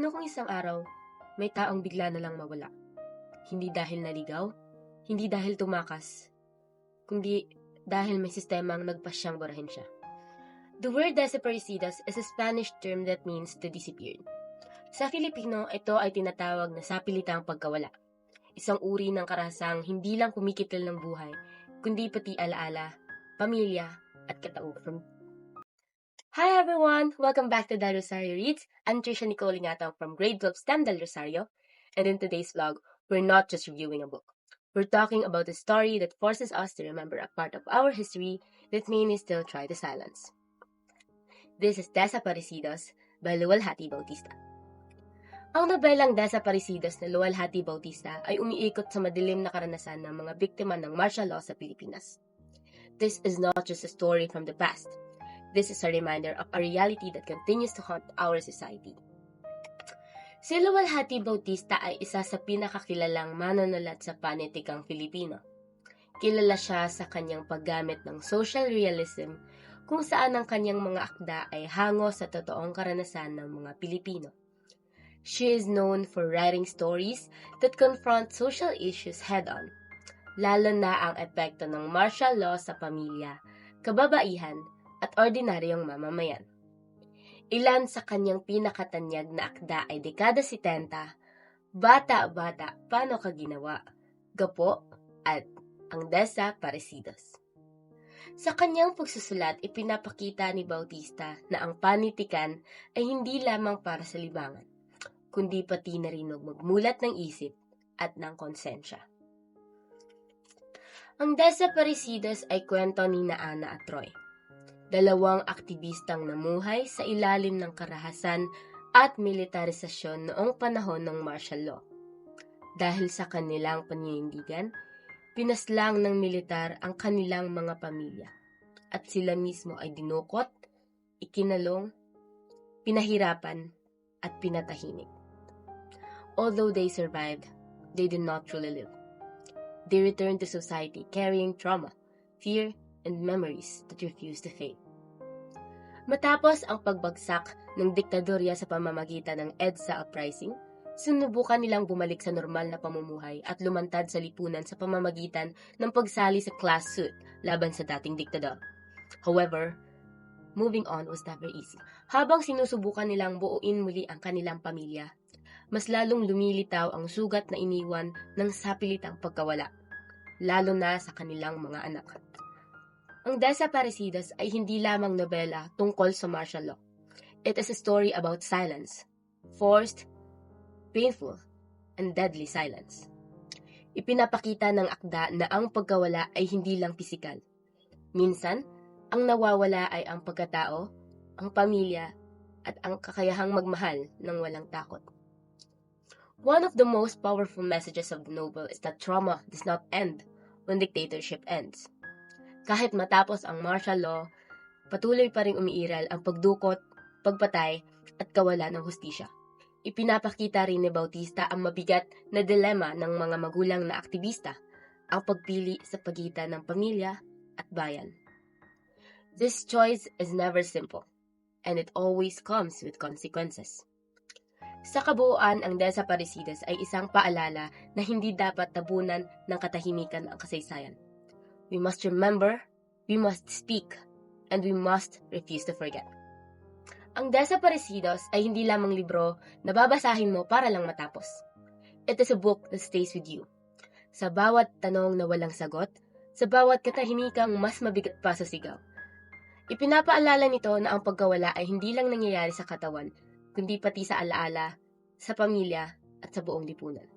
Paano kung isang araw, may taong bigla na lang mawala? Hindi dahil naligaw, hindi dahil tumakas, kundi dahil may sistemang nagpasyang burahin siya. The word desaparecidos is a Spanish term that means to disappear. Sa Filipino, ito ay tinatawag na sapilitang pagkawala. Isang uri ng karahasang hindi lang kumikitil ng buhay, kundi pati alaala, pamilya, at katauhan. Hi everyone! Welcome back to The Rosario Reads. I'm Trisha Nicole Ingatang from Grade 12 STEM Del Rosario. And in today's vlog, we're not just reviewing a book. We're talking about a story that forces us to remember a part of our history that many still try to silence. This is Desaparecidos by Luwalhati Bautista. Ang nobelang Desaparecidos na Luwalhati Bautista ay umiikot sa madilim na karanasan ng mga biktima ng martial law sa Pilipinas. This is not just a story from the past. This is a reminder of a reality that continues to haunt our society. Si Luwalhati Bautista ay isa sa pinakakilalang manunulat sa panitikang Filipino. Kilala siya sa kanyang paggamit ng social realism kung saan ang kanyang mga akda ay hango sa totoong karanasan ng mga Pilipino. She is known for writing stories that confront social issues head-on, lalo na ang epekto ng martial law sa pamilya, kababaihan, at ordinaryong mamamayan. Ilan sa kanyang pinakatanyag na akda ay dekada 70, Bata-Bata, Paano Ka Ginawa, Gapo, at Ang Desaparecidos. Sa kanyang pagsusulat, ipinapakita ni Bautista na ang panitikan ay hindi lamang para sa libangan, kundi pati na rin magmulat ng isip at ng konsensya. Ang Desaparecidos ay kwento ni Ana at Roy, dalawang aktivistang namuhay sa ilalim ng karahasan at militarisasyon noong panahon ng martial law. Dahil sa kanilang paninindigan, pinaslang ng militar ang kanilang mga pamilya at sila mismo ay dinukot, ikinalong, pinahirapan at pinatahimik. Although they survived, they did not truly live. They returned to society carrying trauma, fear, and memories that refuse to fade. Matapos ang pagbagsak ng diktadorya sa pamamagitan ng EDSA uprising, sinubukan nilang bumalik sa normal na pamumuhay at lumantad sa lipunan sa pamamagitan ng pagsali sa class suit laban sa dating diktador. However, moving on was never easy. Habang sinusubukan nilang buuin muli ang kanilang pamilya, mas lalong lumilitaw ang sugat na iniwan ng sapilitang pagkawala, lalo na sa kanilang mga anak. Ang Desaparecidos ay hindi lamang nobela tungkol sa martial law. It is a story about silence, forced, painful, and deadly silence. Ipinapakita ng akda na ang pagkawala ay hindi lang pisikal. Minsan, ang nawawala ay ang pagkatao, ang pamilya, at ang kakayahang magmahal ng walang takot. One of the most powerful messages of the novel is that trauma does not end when dictatorship ends. Kahit matapos ang martial law, patuloy pa rin umiiral ang pagdukot, pagpatay, at kawalan ng hustisya. Ipinapakita rin ni Bautista ang mabigat na dilema ng mga magulang na aktivista, ang pagpili sa pagitan ng pamilya at bayan. This choice is never simple, and it always comes with consequences. Sa kabuuan, ang Desaparecidos ay isang paalala na hindi dapat tabunan ng katahimikan ang kasaysayan. We must remember, we must speak, and we must refuse to forget. Ang Desaparecidos ay hindi lamang libro na babasahin mo para lang matapos. It is a book that stays with you. Sa bawat tanong na walang sagot, sa bawat katahimikang mas mabigat pa sa sigaw. Ipinapaalala nito na ang pagkawala ay hindi lang nangyayari sa katawan, kundi pati sa alaala, sa pamilya, at sa buong lipunan.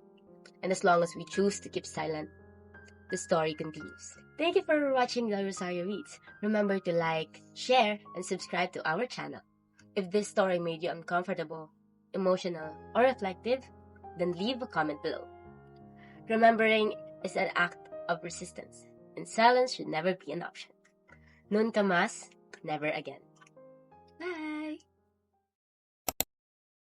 And as long as we choose to keep silent, the story continues. Thank you for watching The Rosario Reads. Remember to like, share, and subscribe to our channel. If this story made you uncomfortable, emotional, or reflective, then leave a comment below. Remembering is an act of resistance, and silence should never be an option. Nunca más, never again.